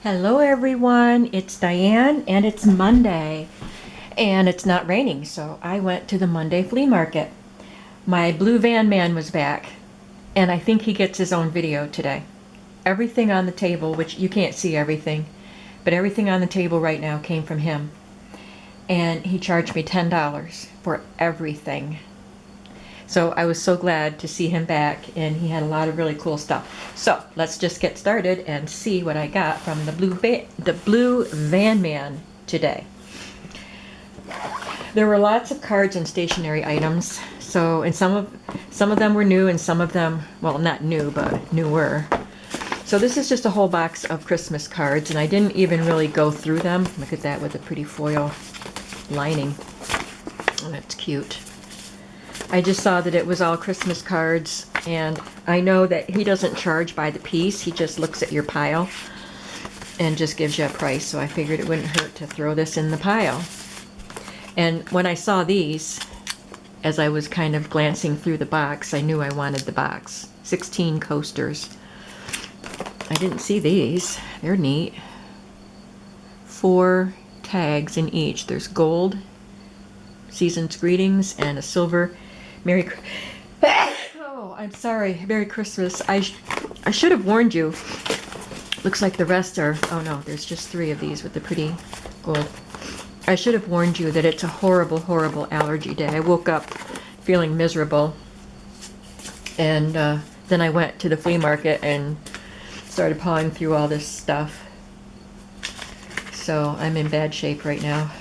Hello everyone, it's Diane and it's Monday and it's not raining, so I went to the Monday flea market. My blue van man was back and I think he gets his own video today. Everything on the table, which you can't see everything, but everything on the table right now came from him. And he charged me $10 for everything. So I was so glad to see him back, and he had a lot of really cool stuff. So let's just get started and see what I got from the blue van man today. There were lots of cards and stationery items. So, and some of them were new, and some of them, well, not new, but newer. So this is just a whole box of Christmas cards, and I didn't even really go through them. Look at that with the pretty foil lining. Oh, that's cute. I just saw that it was all Christmas cards, and I know that he doesn't charge by the piece. He just looks at your pile and just gives you a price, so I figured it wouldn't hurt to throw this in the pile. And when I saw these, as I was kind of glancing through the box, I knew I wanted the box. 16 coasters. I didn't see these. They're neat. 4 tags in each. There's gold, season's greetings, and a silver Oh, I'm sorry. Merry Christmas. I should have warned you. Looks like the rest are... Oh no, there's just 3 of these with the pretty gold. I should have warned you that it's a horrible, horrible allergy day. I woke up feeling miserable. And then I went to the flea market and started pawing through all this stuff. So I'm in bad shape right now.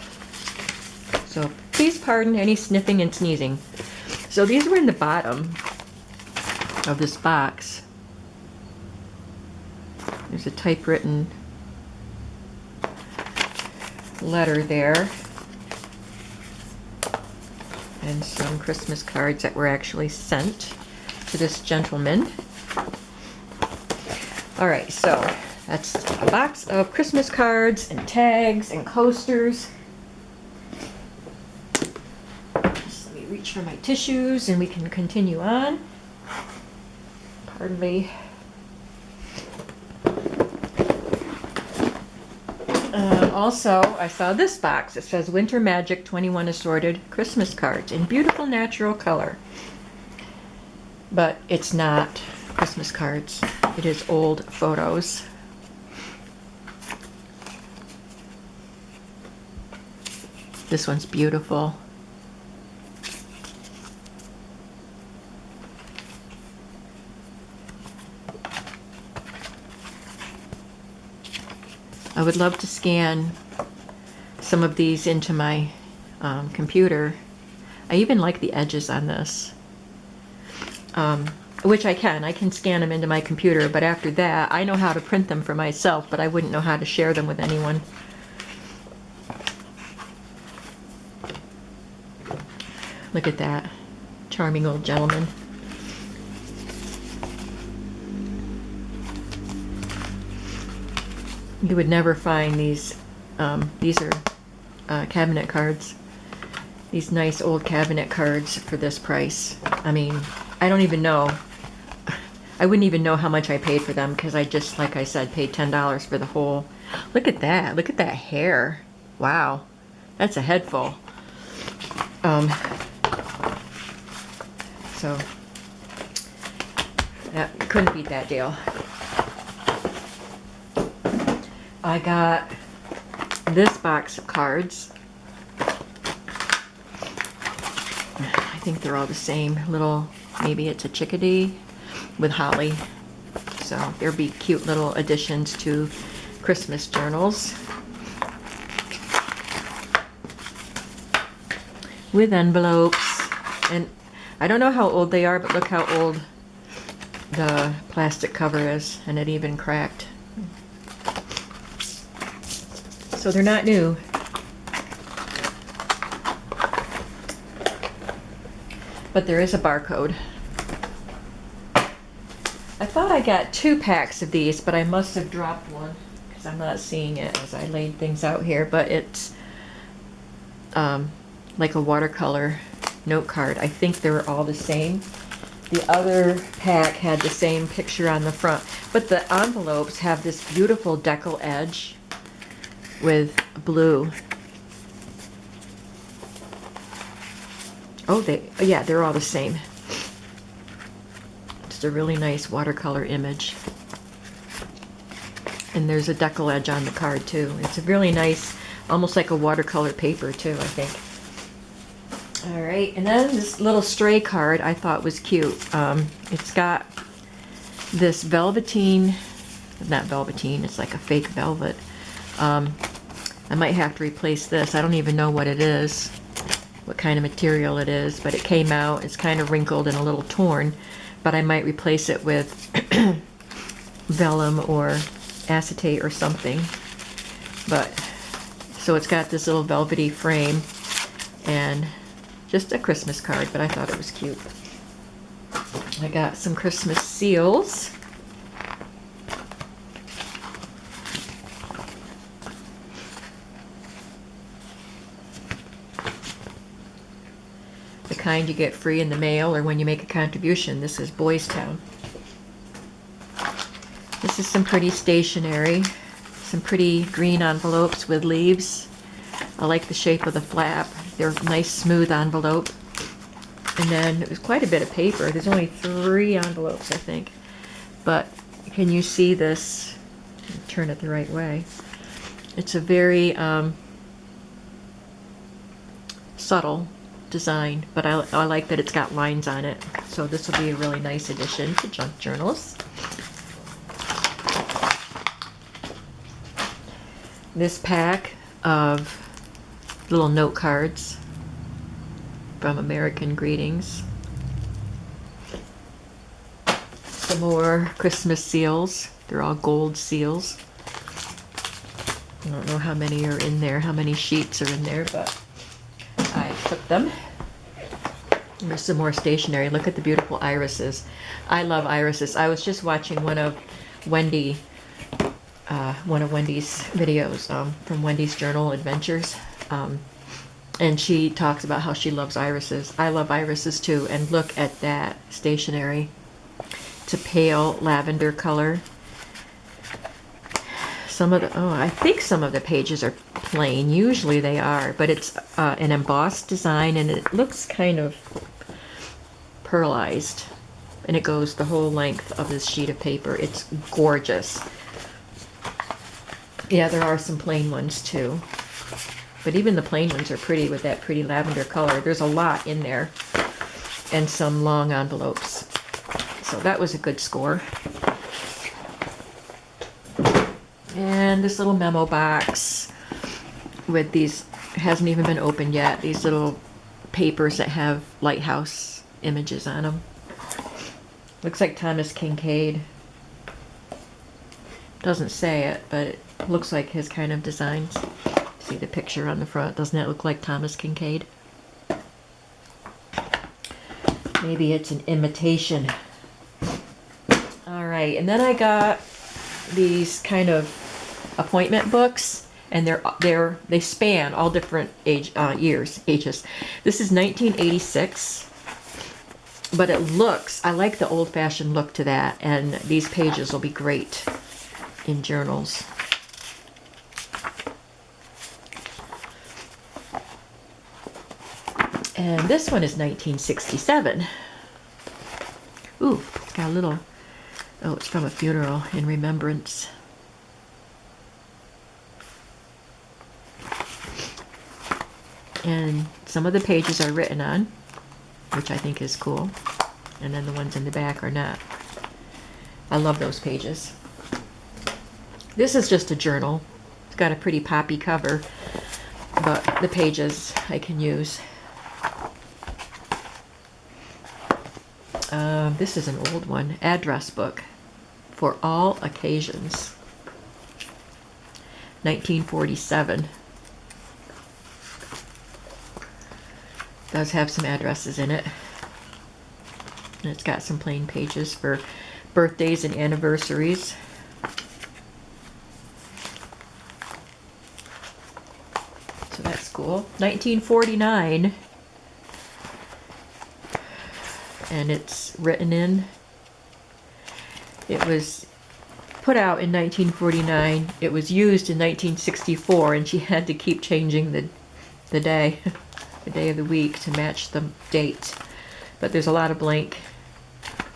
So please pardon any sniffing and sneezing. So these were in the bottom of this box. There's a typewritten letter there. And some Christmas cards that were actually sent to this gentleman. All right, so that's a box of Christmas cards and tags and coasters. Reach for my tissues and we can continue on. Pardon me. Also, I saw this box. It says Winter Magic 21 assorted Christmas cards in beautiful natural color. But it's not Christmas cards. It is old photos. This one's beautiful. I would love to scan some of these into my computer. I even like the edges on this, which I can scan them into my computer, but after that, I know how to print them for myself, but I wouldn't know how to share them with anyone. Look at that charming old gentleman. You would never find these. These are cabinet cards. These nice old cabinet cards for this price. I mean, I don't even know. I wouldn't even know how much I paid for them because I just, like I said, paid $10 for the whole. Look at that. Look at that hair. Wow. That's a head full. So, that couldn't beat that deal. I got this box of cards. I think they're all the same. Little, maybe it's a chickadee with holly. So there'll be cute little additions to Christmas journals. With envelopes. And I don't know how old they are, but look how old the plastic cover is. And it even cracked. So they're not new. But there is a barcode. I thought I got 2 packs of these, but I must have dropped one because I'm not seeing it as I laid things out here. But it's like a watercolor note card. I think they're all the same. The other pack had the same picture on the front, but the envelopes have this beautiful decal edge with blue. Oh, yeah, they're all the same. It's a really nice watercolor image. And there's a decal edge on the card too. It's a really nice, almost like a watercolor paper too, I think. All right, and then this little stray card I thought was cute. It's got this velveteen, not velveteen, it's like a fake velvet. I might have to replace this. I don't even know what it is, what kind of material it is, but it came out. It's kind of wrinkled and a little torn, but I might replace it with vellum or acetate or something. But so it's got this little velvety frame and just a Christmas card, but I thought it was cute. I got some Christmas seals. The kind you get free in the mail or when you make a contribution. This is Boys Town. This is some pretty stationery. Some pretty green envelopes with leaves. I like the shape of the flap. They're nice smooth envelope. And then it was quite a bit of paper. There's only 3 envelopes, I think. But can you see this? Turn it the right way. It's a very subtle design, but I like that it's got lines on it. So this will be a really nice addition to junk journals. This pack of little note cards from American Greetings. Some more Christmas seals. They're all gold seals. I don't know how many are in there, how many sheets are in there, but I took them. There's some more stationery. Look at the beautiful irises. I love irises. I was just watching one of Wendy's videos from Wendy's Journal Adventures. And she talks about how she loves irises. I love irises too. And look at that stationery. It's a pale lavender color. I think some of the pages are plain. Usually they are, but it's an embossed design and it looks kind of pearlized. And it goes the whole length of this sheet of paper. It's gorgeous. Yeah, there are some plain ones too. But even the plain ones are pretty with that pretty lavender color. There's a lot in there. And some long envelopes. So that was a good score. And this little memo box with these, hasn't even been opened yet, these little papers that have lighthouse images on them. Looks like Thomas Kincaid. Doesn't say it, but it looks like his kind of designs. See the picture on the front? Doesn't that look like Thomas Kincaid? Maybe it's an imitation. All right, and then I got these kind of appointment books, and they span all different ages. This is 1986, but it looks, I like the old-fashioned look to that, and these pages will be great in journals. And this one is 1967. Ooh, it's got a little, oh, it's from a funeral in remembrance. And some of the pages are written on, which I think is cool. And then the ones in the back are not. I love those pages. This is just a journal. It's got a pretty poppy cover, but the pages I can use. This is an old one. Address book for all occasions. 1947. Does have some addresses in it. And it's got some plain pages for birthdays and anniversaries. So that's cool. 1949. and it's written in. It was put out in 1949. It was used in 1964, and she had to keep changing the day, the day of the week to match the date. But there's a lot of blank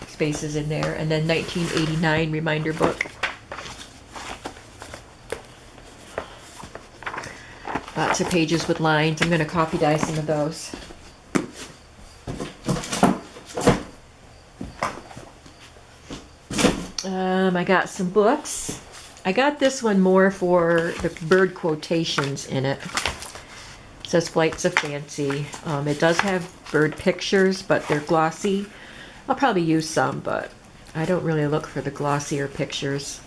spaces in there. And then 1989 reminder book. Lots of pages with lines. I'm going to copy dye some of those. I got some books. I got this one more for the bird quotations in it. It says Flights of Fancy. It does have bird pictures, but they're glossy. I'll probably use some, but I don't really look for the glossier pictures.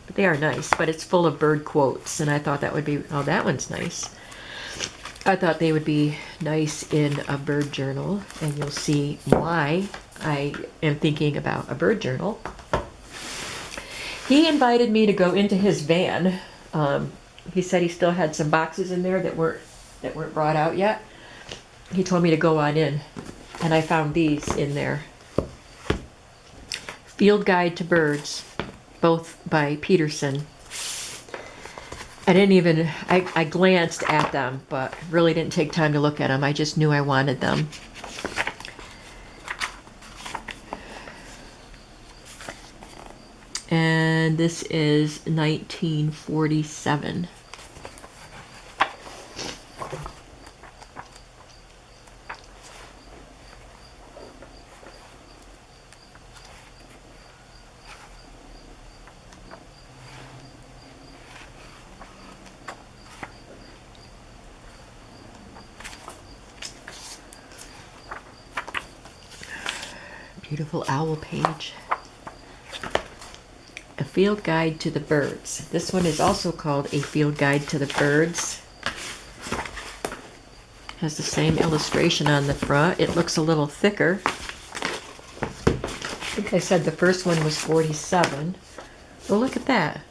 But they are nice, but it's full of bird quotes, and I thought that would be, oh, that one's nice. I thought they would be nice in a bird journal, and you'll see why I am thinking about a bird journal. He invited me to go into his van. He said he still had some boxes in there that weren't brought out yet. He told me to go on in, and I found these in there. Field Guide to Birds, both by Peterson. I glanced at them, but really didn't take time to look at them. I just knew I wanted them. And this is 1947. Beautiful owl page. A Field Guide to the Birds. This one is also called A Field Guide to the Birds. Has the same illustration on the front. It looks a little thicker. I think I said the first one was 47. Well, look at that.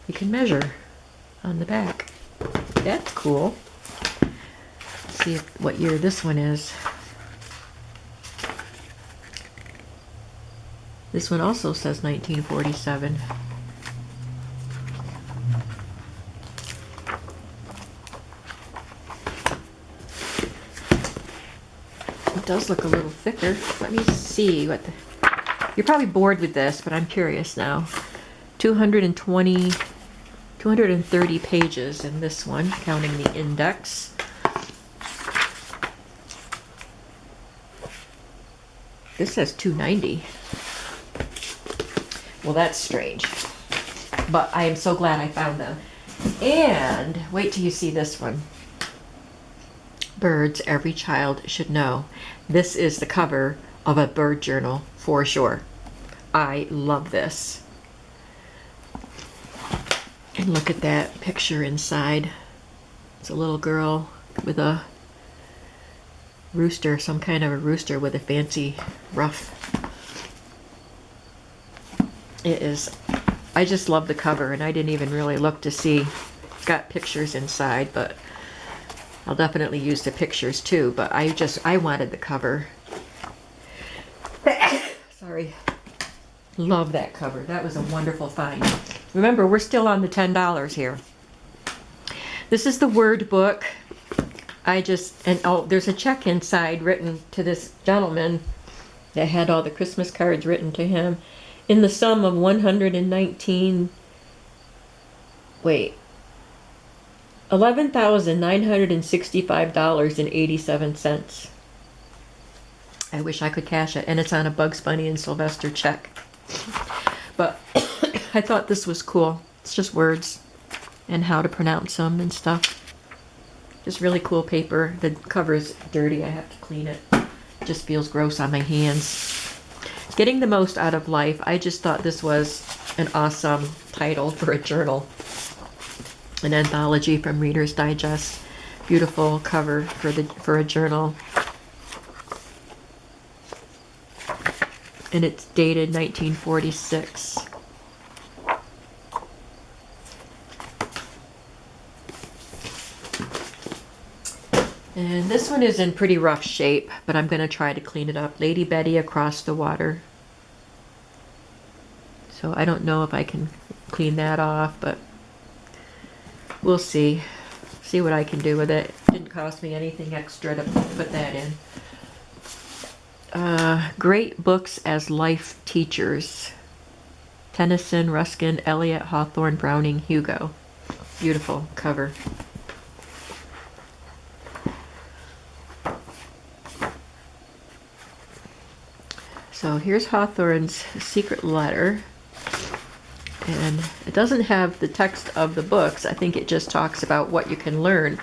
You can measure on the back. That's cool. Let's see what year this one is. This one also says 1947. It does look a little thicker. Let me see what the... You're probably bored with this, but I'm curious now. 230 pages in this one, counting the index. This says 290. Well, that's strange, but I am so glad I found them. And wait till you see this one. Birds Every Child Should Know. This is the cover of a bird journal for sure. I love this. And look at that picture inside. It's a little girl with a rooster, some kind of a rooster with a fancy ruff. It is, I just love the cover, and I didn't even really look to see. It's got pictures inside, but I'll definitely use the pictures too, but I wanted the cover. Sorry. Love that cover. That was a wonderful find. Remember, we're still on the $10 here. This is the word book. There's a check inside written to this gentleman that had all the Christmas cards written to him. In the sum of $11,965.87. I wish I could cash it, and it's on a Bugs Bunny and Sylvester check. But I thought this was cool. It's just words and how to pronounce them and stuff. Just really cool paper. The cover is dirty. I have to clean it. It just feels gross on my hands. Getting the most out of life. I just thought this was an awesome title for a journal. An anthology from Reader's Digest. Beautiful cover for a journal. And it's dated 1946. And this one is in pretty rough shape, but I'm going to try to clean it up. Lady Betty Across the Water. So I don't know if I can clean that off, but we'll see. See what I can do with it. It didn't cost me anything extra to put that in. Great Books as Life Teachers. Tennyson, Ruskin, Eliot, Hawthorne, Browning, Hugo. Beautiful cover. So here's Hawthorne's Secret Letter. And it doesn't have the text of the books. I think it just talks about what you can learn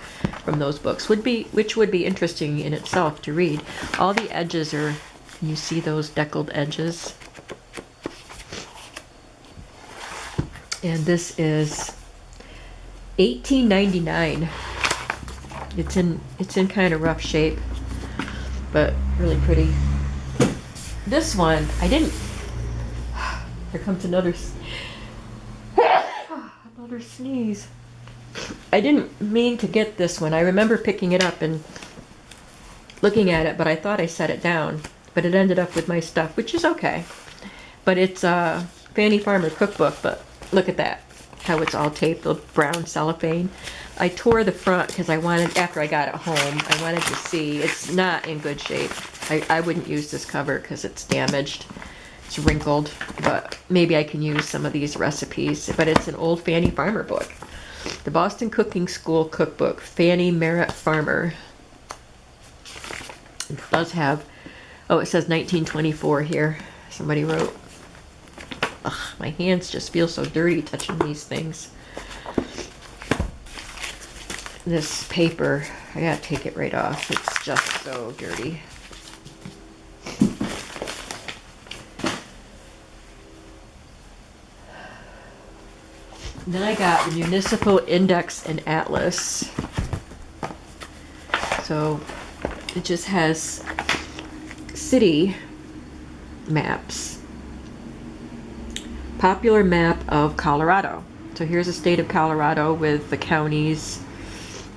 from those books, which would be interesting in itself to read. All the edges are, you see those deckled edges? And this is $18.99. It's in kind of rough shape, but really pretty. This one, I didn't. Here comes another sneeze. I didn't mean to get this one. I remember picking it up and looking at it, but I thought I set it down. But it ended up with my stuff, which is okay. But it's a Fannie Farmer cookbook, but look at that. How it's all taped, the brown cellophane. I tore the front because I wanted, after I got it home, I wanted to see. It's not in good shape. I wouldn't use this cover because it's damaged. It's wrinkled, but maybe I can use some of these recipes. But it's an old Fannie Farmer book. The Boston Cooking School Cookbook, Fannie Merritt Farmer. It does have, oh, it says 1924 here. Somebody wrote. Ugh, my hands just feel so dirty touching these things. This paper, I gotta take it right off. It's just so dirty. Then I got the Municipal Index and Atlas. So it just has city maps. Popular map of Colorado. So here's the state of Colorado with the counties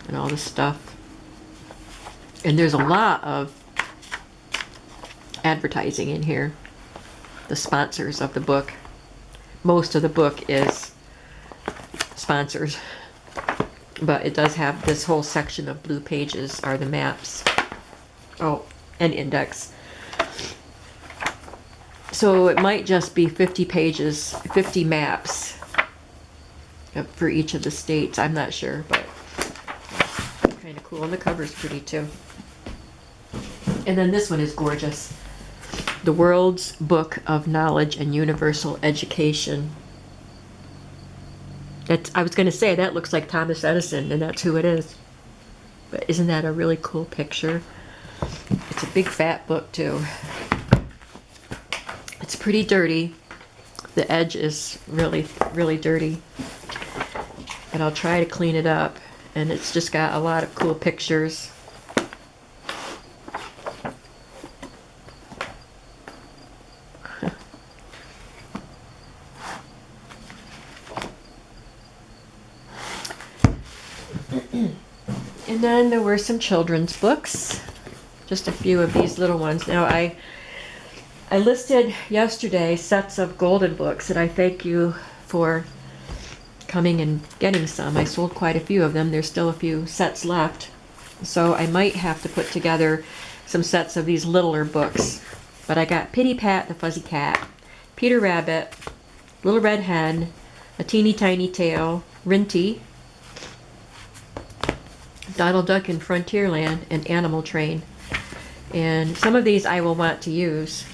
and all this stuff. And there's a lot of advertising in here. The sponsors of the book. Most of the book is sponsors, but it does have this whole section of blue pages are the maps. Oh, and index. So it might just be 50 pages, 50 maps for each of the states. I'm not sure, but kind of cool. And the cover's pretty too. And then this one is gorgeous. The World's Book of Knowledge and Universal Education. I was going to say, that looks like Thomas Edison, and that's who it is. But isn't that a really cool picture? It's a big fat book, too. It's pretty dirty. The edge is really, really dirty. But I'll try to clean it up. And it's just got a lot of cool pictures. And then there were some children's books, just a few of these little ones. Now I listed yesterday sets of golden books, and I thank you for coming and getting some. I sold quite a few of them. There's still a few sets left, so I might have to put together some sets of these littler books. But I got Pitty Pat the Fuzzy Cat, Peter Rabbit, Little Red Hen, A Teeny Tiny Tale, Rinty, Donald Duck in Frontierland, and Animal Train. And some of these I will want to use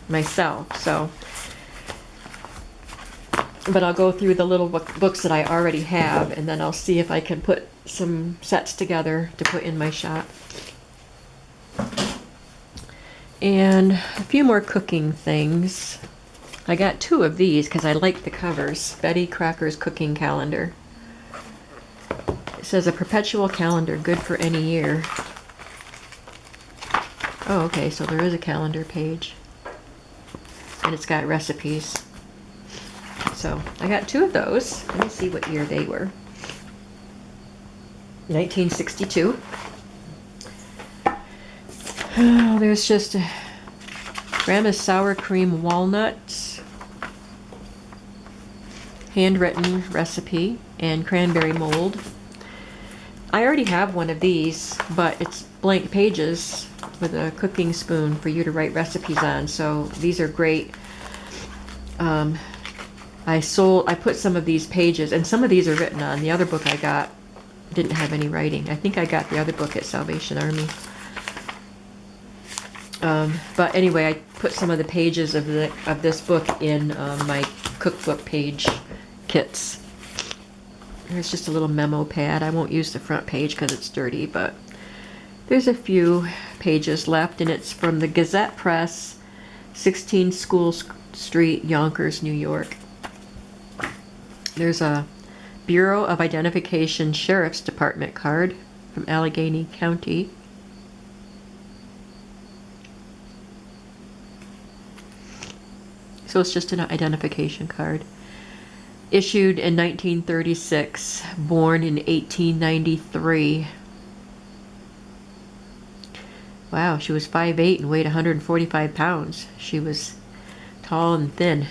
myself, so. But I'll go through the little books that I already have, and then I'll see if I can put some sets together to put in my shop. And a few more cooking things. I got two of these because I like the covers. Betty Crocker's Cooking Calendar. It says a perpetual calendar, good for any year. Oh, okay, so there is a calendar page. And it's got recipes. So I got two of those. Let me see what year they were. 1962. Oh, there's just Grandma's sour cream walnuts, handwritten recipe, and cranberry mold. I already have one of these, but it's blank pages with a cooking spoon for you to write recipes on. So these are great. I put some of these pages, and some of these are written on. The other book I got didn't have any writing. I think I got the other book at Salvation Army. But anyway, I put some of the pages of this book in my cookbook page kits. There's just a little memo pad. I won't use the front page because it's dirty, but there's a few pages left, and it's from the Gazette Press, 16 School Street, Yonkers, New York. There's a Bureau of Identification Sheriff's Department card from Allegheny County. So it's just an identification card. Issued in 1936, born in 1893. Wow, she was 5'8" and weighed 145 pounds. She was tall and thin.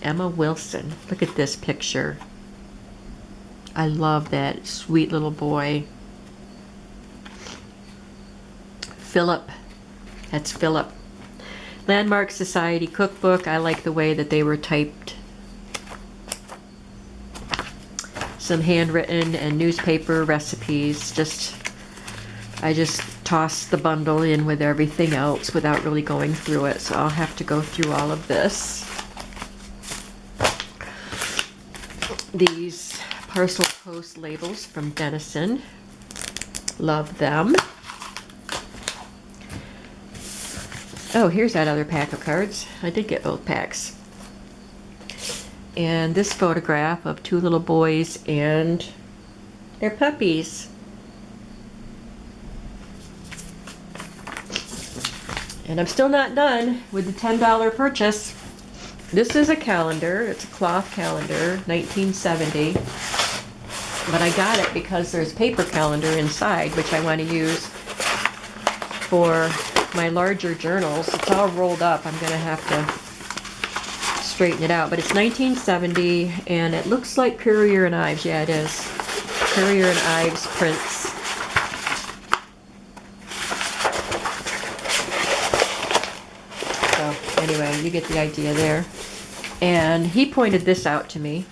Emma Wilson. Look at this picture. I love that sweet little boy. Philip. That's Philip. Landmark Society cookbook. I like the way that they were typed. Some handwritten and newspaper recipes. I just tossed the bundle in with everything else without really going through it. So I'll have to go through all of this. These parcel post labels from Denison. Love them. Oh, here's that other pack of cards. I did get both packs. And this photograph of two little boys and their puppies. And I'm still not done with the $10 purchase. This is a calendar. It's a cloth calendar, 1970. But I got it because there's paper calendar inside, which I want to use for my larger journals. It's all rolled up. I'm going to have to straighten it out. But it's 1970, and it looks like Currier and Ives. Yeah, it is. Currier and Ives prints. So anyway, you get the idea there. And he pointed this out to me,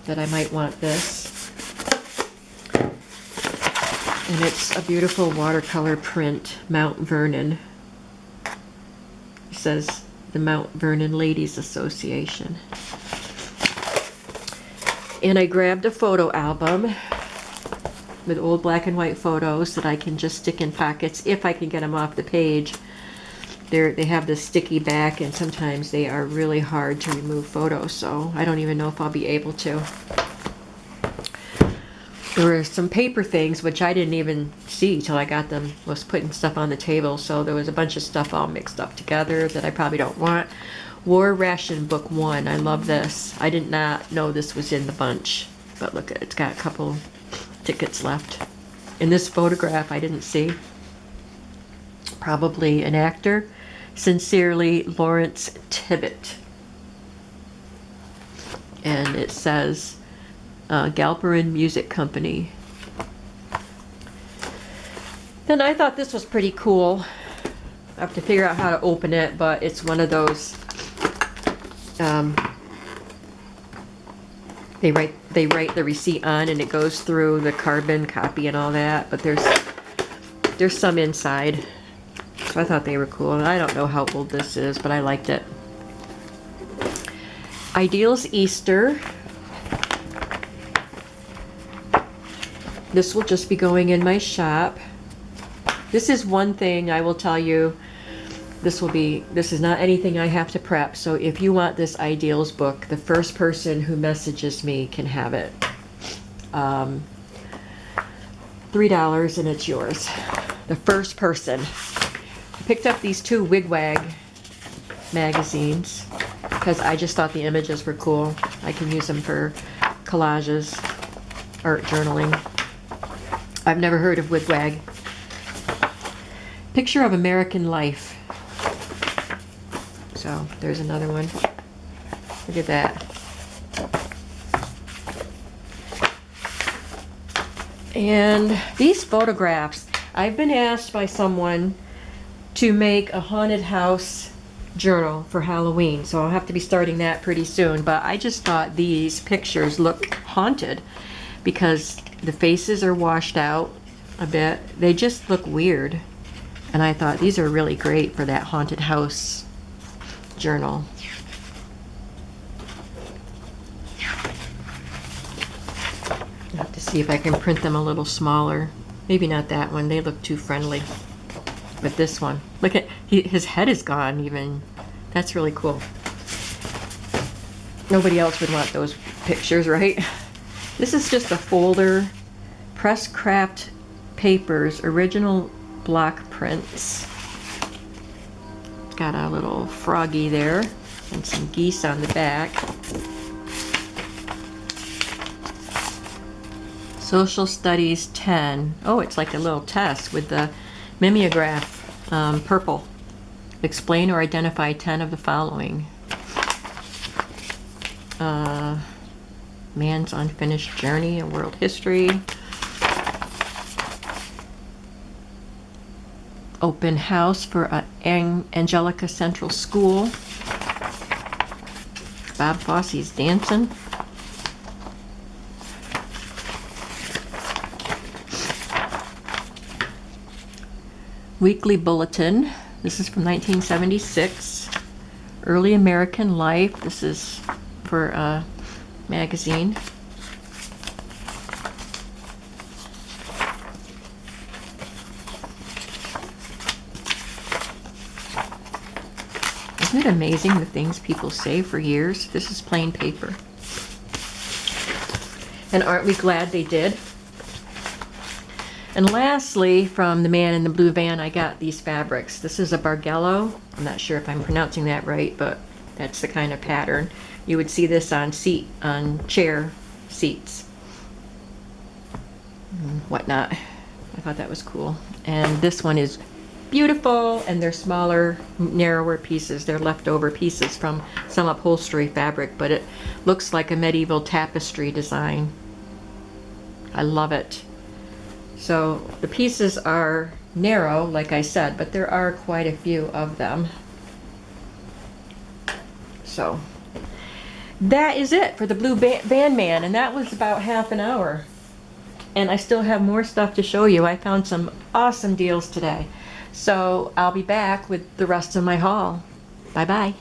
that I might want this. And it's a beautiful watercolor print, Mount Vernon. It says the Mount Vernon Ladies Association. And I grabbed a photo album with old black and white photos that I can just stick in pockets if I can get them off the page. They have this sticky back, and sometimes they are really hard to remove photos, so I don't even know if I'll be able to. There were some paper things which I didn't even see till I got them, was putting stuff on the table, so there was a bunch of stuff all mixed up together that I probably don't want. War Ration Book 1. I love this. I did not know this was in the bunch, but look, it's got a couple tickets left. In this photograph I didn't see. Probably an actor. Sincerely, Lawrence Tibbett. And it says Galperin Music Company. Then I thought this was pretty cool. I have to figure out how to open it, but it's one of those they write the receipt on, and it goes through the carbon copy and all that, but there's some inside. So I thought they were cool. I don't know how old this is, but I liked it. Ideals Easter. This will just be going in my shop. This is one thing I will tell you. This is not anything I have to prep. So if you want this Ideals book, the first person who messages me can have it. $3 and it's yours. The first person. I picked up these two Wigwag magazines because I just thought the images were cool. I can use them for collages, art journaling. I've never heard of Wigwag. Picture of American life. So there's another one. Look at that. And these photographs, I've been asked by someone to make a haunted house journal for Halloween, so I'll have to be starting that pretty soon. But I just thought these pictures look haunted because the faces are washed out a bit. They just look weird. And I thought these are really great for that haunted house journal. I'll have to see if I can print them a little smaller. Maybe not that one, they look too friendly. But this one, look at, his head is gone even. That's really cool. Nobody else would want those pictures, right? This is just a folder, press craft papers, original block prints. It's got a little froggy there and some geese on the back. Social Studies 10. Oh, it's like a little test with the mimeograph purple. Explain or identify 10 of the following. Man's Unfinished Journey in World History. Open house for Angelica Central School. Bob Fosse's dancing. Weekly Bulletin. This is from 1976. Early American Life. This is for a magazine. Isn't it amazing the things people say for years? This is plain paper. And aren't we glad they did? And lastly, from the man in the blue van, I got these fabrics. This is a Bargello. I'm not sure if I'm pronouncing that right, but that's the kind of pattern. You would see this on chair seats and whatnot. I thought that was cool. And this one is beautiful, and they're smaller, narrower pieces. They're leftover pieces from some upholstery fabric, but it looks like a medieval tapestry design. I love it. So the pieces are narrow, like I said, but there are quite a few of them. So that is it for the blue van man, and that was about half an hour. And I still have more stuff to show you. I found some awesome deals today. So I'll be back with the rest of my haul. Bye-bye.